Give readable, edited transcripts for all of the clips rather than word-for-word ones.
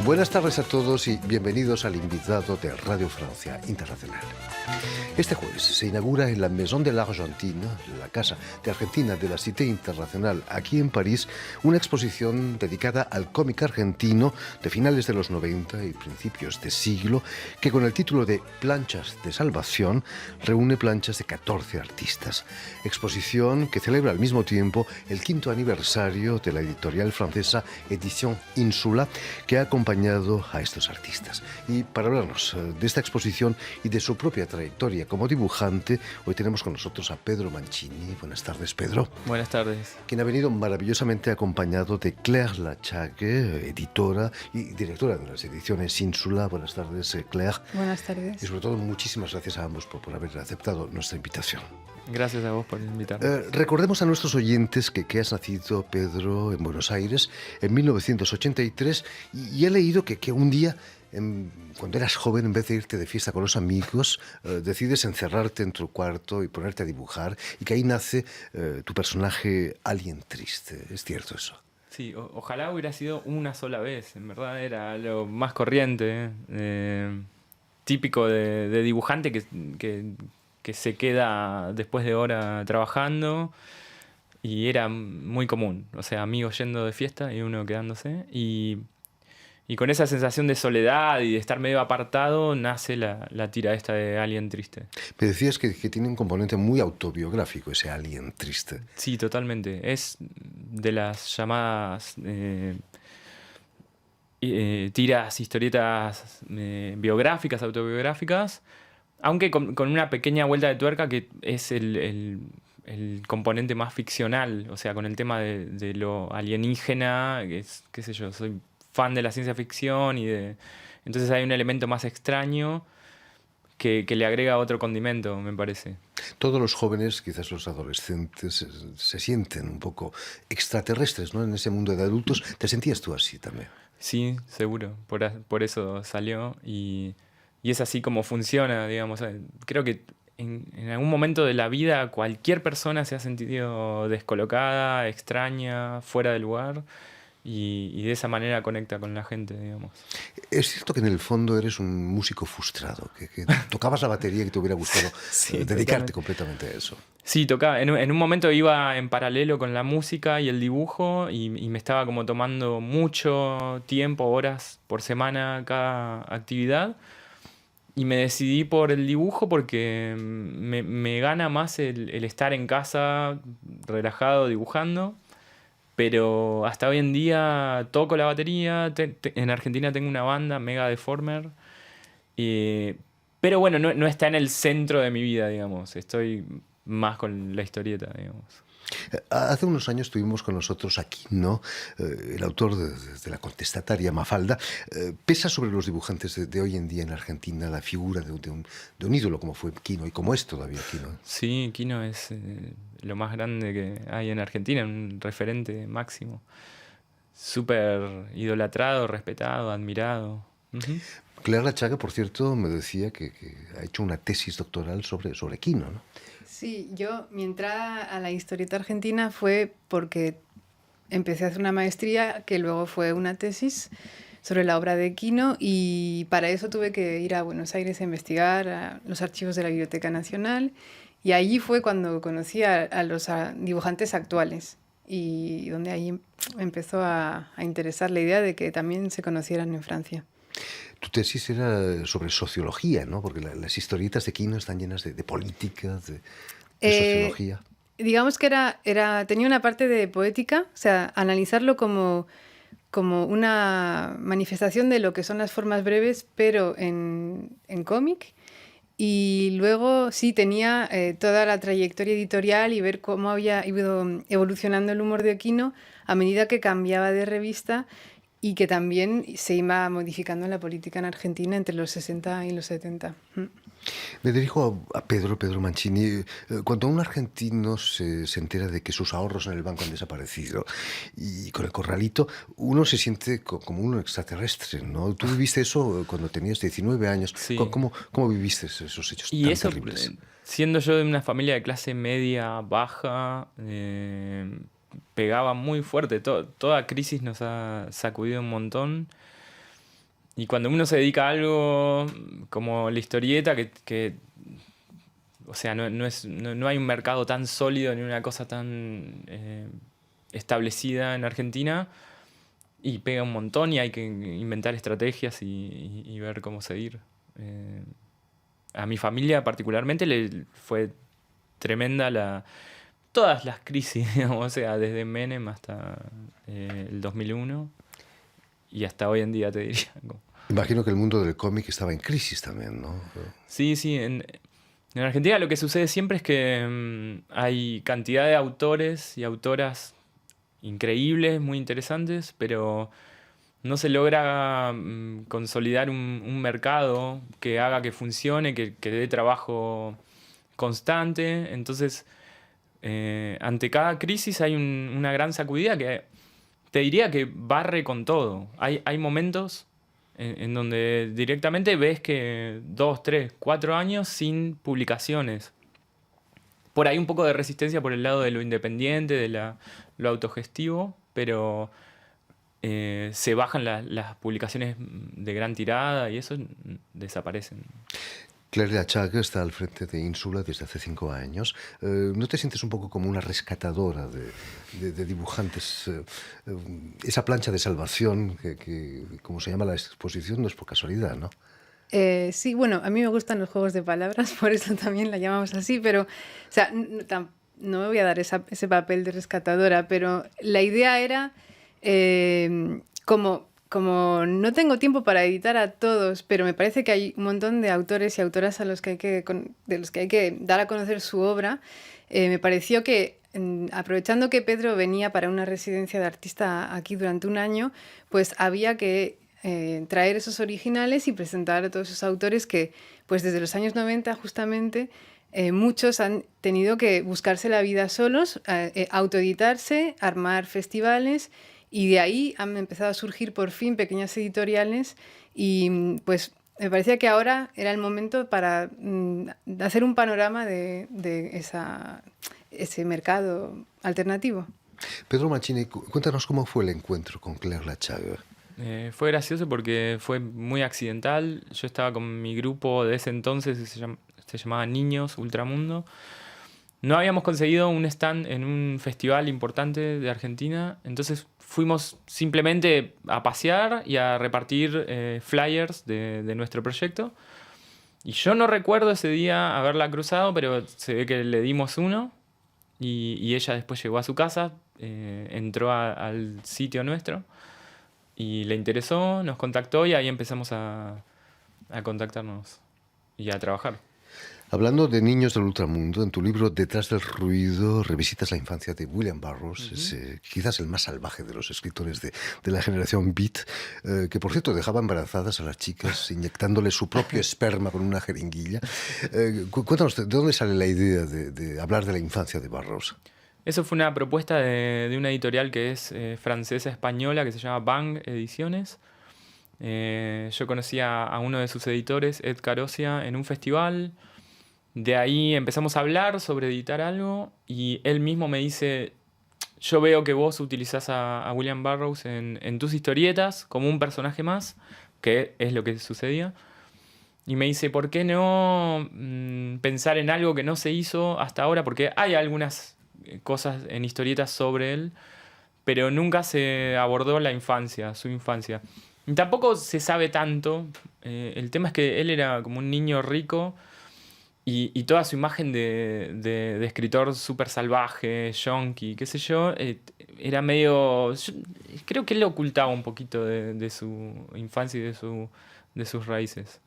Buenas tardes a todos y bienvenidos al invitado de Radio Francia Internacional. Este jueves se inaugura en la Maison de l'Argentine, la Casa de Argentina de la Cité Internacional, aquí en París, una exposición dedicada al cómic argentino de finales de los 90 y principios de siglo, que con el título de Planchas de Salvación reúne planchas de 14 artistas. Exposición que celebra al mismo tiempo el 5º aniversario de la editorial francesa Edición Insula, que ha acompañado a estos artistas. Y para hablarnos de esta exposición y de su propia trayectoria como dibujante, hoy tenemos con nosotros a Pedro Mancini. Buenas tardes, Pedro. Buenas tardes. Quien ha venido maravillosamente acompañado de Claire Lachague, editora y directora de las ediciones Ínsula. Buenas tardes, Claire. Buenas tardes. Y sobre todo, muchísimas gracias a ambos por haber aceptado nuestra invitación. Gracias a vos por invitarme. Recordemos a nuestros oyentes que has nacido, Pedro, en Buenos Aires en 1983 y he leído que un día, cuando eras joven, en vez de irte de fiesta con los amigos, decides encerrarte en tu cuarto y ponerte a dibujar, y que ahí nace tu personaje Alien Triste. ¿Es cierto eso? Sí, ojalá hubiera sido una sola vez. En verdad era lo más corriente, típico de dibujante que se queda después de hora trabajando, y era muy común. O sea, amigos yendo de fiesta y uno quedándose. Y con esa sensación de soledad y de estar medio apartado nace la tira esta de Alien Triste. Me decías que tiene un componente muy autobiográfico ese Alien Triste. Sí, totalmente. Es de las llamadas tiras, historietas biográficas, autobiográficas, aunque con una pequeña vuelta de tuerca que es el componente más ficcional, o sea, con el tema de lo alienígena, que es, qué sé yo, soy fan de la ciencia ficción entonces hay un elemento más extraño que le agrega otro condimento, me parece. Todos los jóvenes, quizás los adolescentes, se sienten un poco extraterrestres, ¿no? En ese mundo de adultos. ¿Te sentías tú así también? Sí, seguro. Por eso salió y es así como funciona, digamos. Creo que en algún momento de la vida cualquier persona se ha sentido descolocada, extraña, fuera de lugar. Y de esa manera conecta con la gente, digamos. Es cierto que en el fondo eres un músico frustrado, que tocabas la batería y que te hubiera gustado Sí, dedicarte totalmente. completamente a eso. Sí, tocaba. En un momento iba en paralelo con la música y el dibujo y me estaba como tomando mucho tiempo, horas por semana cada actividad. Y me decidí por el dibujo porque me gana más el estar en casa relajado dibujando. Pero hasta hoy en día toco la batería. En Argentina tengo una banda, Mega Deformer. Pero bueno, no está en el centro de mi vida, digamos. Estoy más con la historieta, digamos. Hace unos años tuvimos con nosotros a Quino, el autor de La contestataria Mafalda. ¿Pesa sobre los dibujantes de hoy en día en Argentina la figura de un ídolo como fue Quino y como es todavía Quino? Sí, Quino es lo más grande que hay en Argentina, un referente máximo. Súper idolatrado, respetado, admirado. Uh-huh. Claire Lachaga, por cierto, me decía que ha hecho una tesis doctoral sobre Quino, ¿no? Sí, mi entrada a la historieta argentina fue porque empecé a hacer una maestría que luego fue una tesis sobre la obra de Quino, y para eso tuve que ir a Buenos Aires a investigar a los archivos de la Biblioteca Nacional, y allí fue cuando conocí a los dibujantes actuales, y donde ahí empezó a interesar la idea de que también se conocieran en Francia. Tu tesis era sobre sociología, ¿no? Porque las historietas de Quino están llenas de política, de sociología. Digamos que tenía una parte de poética, o sea, analizarlo como una manifestación de lo que son las formas breves, pero en cómic. Y luego sí tenía toda la trayectoria editorial y ver cómo había ido evolucionando el humor de Quino a medida que cambiaba de revista, y que también se iba modificando la política en Argentina entre los 60 y los 70. Me dirijo a Pedro Mancini. Cuando un argentino se entera de que sus ahorros en el banco han desaparecido y con el corralito, uno se siente como un extraterrestre, ¿no? Tú viviste eso cuando tenías 19 años. Sí. ¿Cómo viviste esos hechos y tan eso, terribles? Siendo yo de una familia de clase media, baja, pegaba muy fuerte. Toda crisis nos ha sacudido un montón. Y cuando uno se dedica a algo como la historieta, o sea, no hay un mercado tan sólido ni una cosa tan establecida en Argentina, y pega un montón y hay que inventar estrategias y ver cómo seguir. A mi familia particularmente le fue tremenda todas las crisis, digamos, o sea, desde Menem hasta el 2001 y hasta hoy en día, te diría. Imagino que el mundo del cómic estaba en crisis también, ¿no? Sí, sí. En Argentina lo que sucede siempre es que hay cantidad de autores y autoras increíbles, muy interesantes, pero no se logra consolidar un mercado que haga que funcione, que dé trabajo constante. Entonces, ante cada crisis hay una gran sacudida que te diría que barre con todo. Hay momentos en donde directamente ves que 2, 3, 4 años sin publicaciones. Por ahí un poco de resistencia por el lado de lo independiente, lo autogestivo, pero se bajan las publicaciones de gran tirada y eso desaparecen. Claire Lachague está al frente de Ínsula desde hace 5 años. ¿No te sientes un poco como una rescatadora de dibujantes? Esa plancha de salvación, que, como se llama la exposición, no es por casualidad, ¿no? Sí, bueno, a mí me gustan los juegos de palabras, por eso también la llamamos así, pero, o sea, no me voy a dar ese papel de rescatadora, pero la idea era, como no tengo tiempo para editar a todos, pero me parece que hay un montón de autores y autoras de los que hay que dar a conocer su obra, me pareció que, aprovechando que Pedro venía para una residencia de artista aquí durante un año, pues había que traer esos originales y presentar a todos esos autores que, pues desde los años 90 justamente, muchos han tenido que buscarse la vida solos, autoeditarse, armar festivales, y de ahí han empezado a surgir por fin pequeñas editoriales y pues me parecía que ahora era el momento para hacer un panorama de ese mercado alternativo. Pedro Mancini, cuéntanos cómo fue el encuentro con Claire Lachague. Fue gracioso porque fue muy accidental. Yo estaba con mi grupo de ese entonces, se llamaba Niños Ultramundo. No habíamos conseguido un stand en un festival importante de Argentina, entonces fuimos simplemente a pasear y a repartir flyers de nuestro proyecto. Y yo no recuerdo ese día haberla cruzado, pero se ve que le dimos uno y ella después llegó a su casa, entró al sitio nuestro y le interesó, nos contactó y ahí empezamos a contactarnos y a trabajar. Hablando de niños del ultramundo, en tu libro Detrás del ruido revisitas la infancia de William Burroughs, quizás el más salvaje de los escritores de la generación Beat, que por cierto dejaba embarazadas a las chicas inyectándoles su propio esperma con una jeringuilla. Cuéntanos, ¿de dónde sale la idea de hablar de la infancia de Burroughs? Eso fue una propuesta de una editorial que es francesa-española, que se llama Bang Ediciones. Yo conocí a uno de sus editores, Ed Carosia, en un festival. De ahí empezamos a hablar sobre editar algo y él mismo me dice, yo veo que vos utilizás a William Burroughs en tus historietas como un personaje más, que es lo que sucedía. Y me dice, ¿por qué no pensar en algo que no se hizo hasta ahora? Porque hay algunas cosas en historietas sobre él, pero nunca se abordó la infancia, su infancia. Y tampoco se sabe tanto. El tema es que él era como un niño rico y toda su imagen de escritor súper salvaje, yonki, qué sé yo, era medio... creo que él ocultaba un poquito de su infancia y de sus raíces.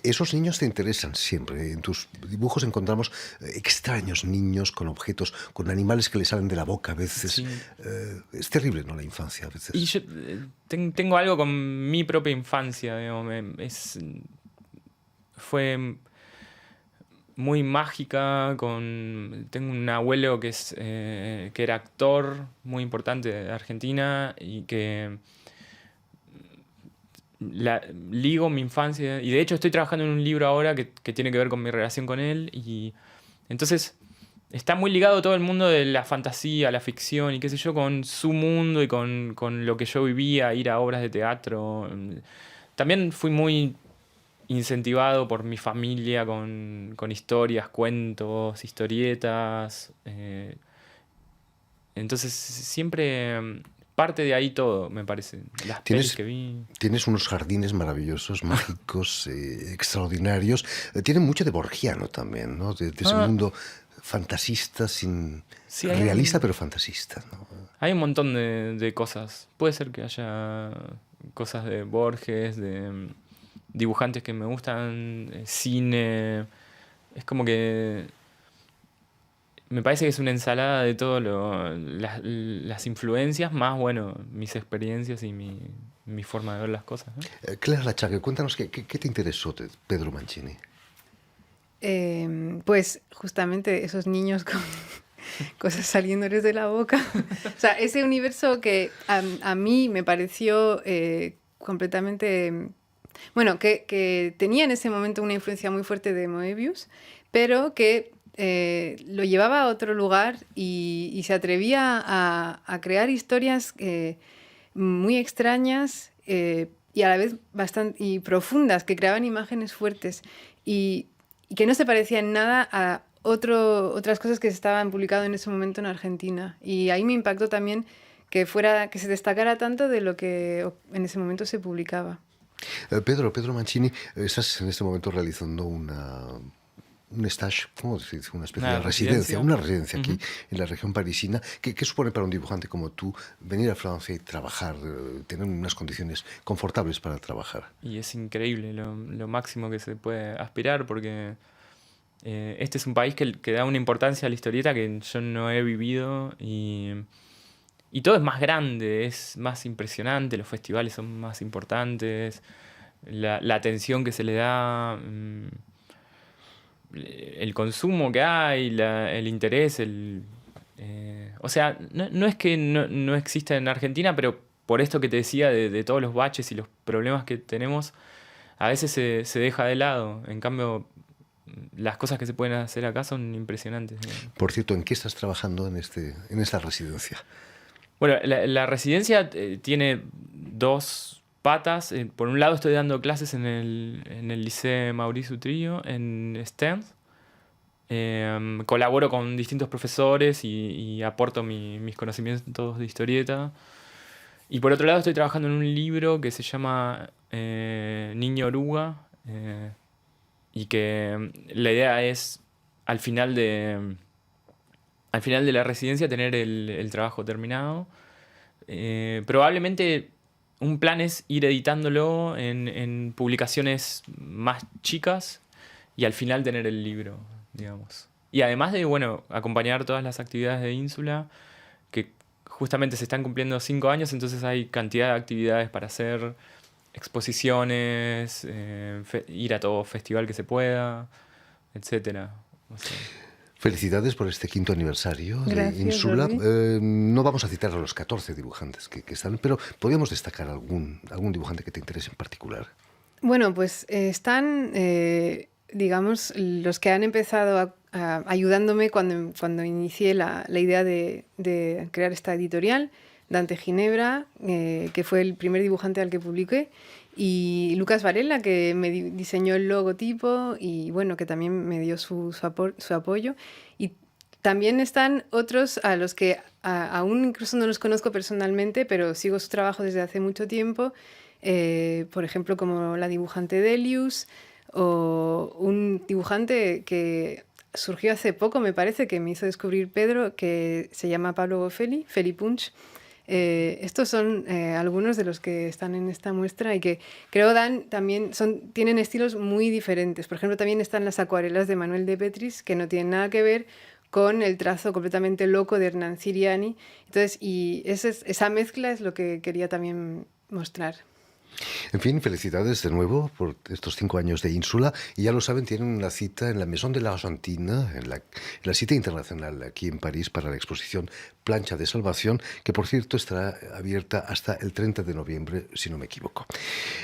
Esos niños te interesan siempre. En tus dibujos encontramos extraños niños con objetos, con animales que le salen de la boca a veces. Sí. Es terrible, ¿no? La infancia a veces. Y yo tengo algo con mi propia infancia, digamos. Fue muy mágica. Tengo un abuelo que era actor muy importante de Argentina y que ligo mi infancia, y de hecho estoy trabajando en un libro ahora que tiene que ver con mi relación con él, y entonces está muy ligado todo el mundo de la fantasía, la ficción y qué sé yo, con su mundo y con lo que yo vivía, ir a obras de teatro, también fui muy incentivado por mi familia con historias, cuentos, historietas. Entonces siempre parte de ahí todo, me parece. Las pelis que vi. Tienes unos jardines maravillosos, mágicos, extraordinarios. Tienen mucho de borgiano también, ¿no? De ese mundo fantasista, Sí, realista pero fantasista, ¿no? Hay un montón de cosas. Puede ser que haya cosas de Borges, de dibujantes que me gustan, cine. Es como que me parece que es una ensalada de todo las influencias, más, bueno, mis experiencias y mi forma de ver las cosas, ¿no? Claire Lachague, cuéntanos qué te interesó de Pedro Mancini. Pues justamente esos niños con cosas saliéndoles de la boca. O sea, ese universo que a mí me pareció completamente... Bueno, que tenía en ese momento una influencia muy fuerte de Moebius, pero que lo llevaba a otro lugar y se atrevía a crear historias muy extrañas y a la vez bastante profundas, que creaban imágenes fuertes y que no se parecían en nada a otras cosas que se estaban publicando en ese momento en Argentina. Y ahí me impactó también que se destacara tanto de lo que en ese momento se publicaba. Pedro Mancini, estás en este momento realizando un stage, ¿cómo se dice? Una especie de residencia, una residencia aquí en la región parisina. ¿Qué supone para un dibujante como tú venir a Francia y trabajar, tener unas condiciones confortables para trabajar? Y es increíble, lo máximo que se puede aspirar, porque este es un país que da una importancia a la historieta que yo no he vivido y todo es más grande, es más impresionante, los festivales son más importantes, la atención que se le da, el consumo que hay, el interés, o sea, no es que no exista en Argentina, pero por esto que te decía de todos los baches y los problemas que tenemos, a veces se deja de lado. En cambio, las cosas que se pueden hacer acá son impresionantes. Por cierto, ¿en qué estás trabajando en esta residencia? Bueno, la residencia tiene dos patas. Por un lado estoy dando clases en el Liceo Maurice Utrillo, en Stern. Colaboro con distintos profesores y aporto mis conocimientos de historieta. Y por otro lado estoy trabajando en un libro que se llama Niño Oruga, y que la idea es al final de la residencia tener el trabajo terminado. Probablemente un plan es ir editándolo en publicaciones más chicas y al final tener el libro, digamos. Y además de, bueno, acompañar todas las actividades de Ínsula, que justamente se están cumpliendo 5 años, entonces hay cantidad de actividades para hacer, exposiciones, ir a todo festival que se pueda, etcétera. O sea, felicidades por este 5º aniversario de Ínsula. No vamos a citar a los 14 dibujantes que están, pero podríamos destacar algún dibujante que te interese en particular. Bueno, pues están, digamos, los que han empezado ayudándome cuando inicié la idea de crear esta editorial. Dante Ginebra, que fue el primer dibujante al que publiqué, y Lucas Varela, que me diseñó el logotipo y bueno, que también me dio su apoyo. Y también están otros a los que aún incluso no los conozco personalmente, pero sigo su trabajo desde hace mucho tiempo, por ejemplo, como la dibujante Delius, o un dibujante que surgió hace poco, me parece, que me hizo descubrir Pedro, que se llama Pablo Goffelli, Feli Punch. Estos son algunos de los que están en esta muestra y que creo tienen estilos muy diferentes. Por ejemplo, también están las acuarelas de Manuel de Petris, que no tienen nada que ver con el trazo completamente loco de Hernán Siriani. Entonces, y esa mezcla es lo que quería también mostrar. En fin, felicidades de nuevo por estos 5 años de Ínsula. Y ya lo saben, tienen una cita en la Maison de l'Argentine, en la cita internacional aquí en París para la exposición Plancha de Salvación, que por cierto estará abierta hasta el 30 de noviembre, si no me equivoco,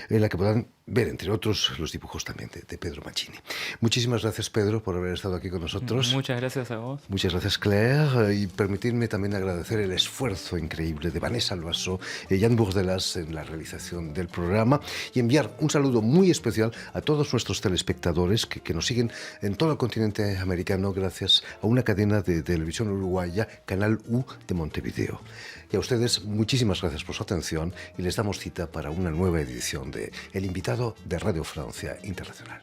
en la que podrán ver, entre otros, los dibujos también de Pedro Mancini. Muchísimas gracias, Pedro, por haber estado aquí con nosotros. Muchas gracias a vos. Muchas gracias, Claire, y permitirme también agradecer el esfuerzo increíble de Vanessa Loiseau y Jan Bourdelas en la realización del programa. programa y enviar un saludo muy especial a todos nuestros telespectadores que nos siguen en todo el continente americano gracias a una cadena de televisión uruguaya, Canal U de Montevideo. Y a ustedes muchísimas gracias por su atención y les damos cita para una nueva edición de El Invitado de Radio Francia Internacional.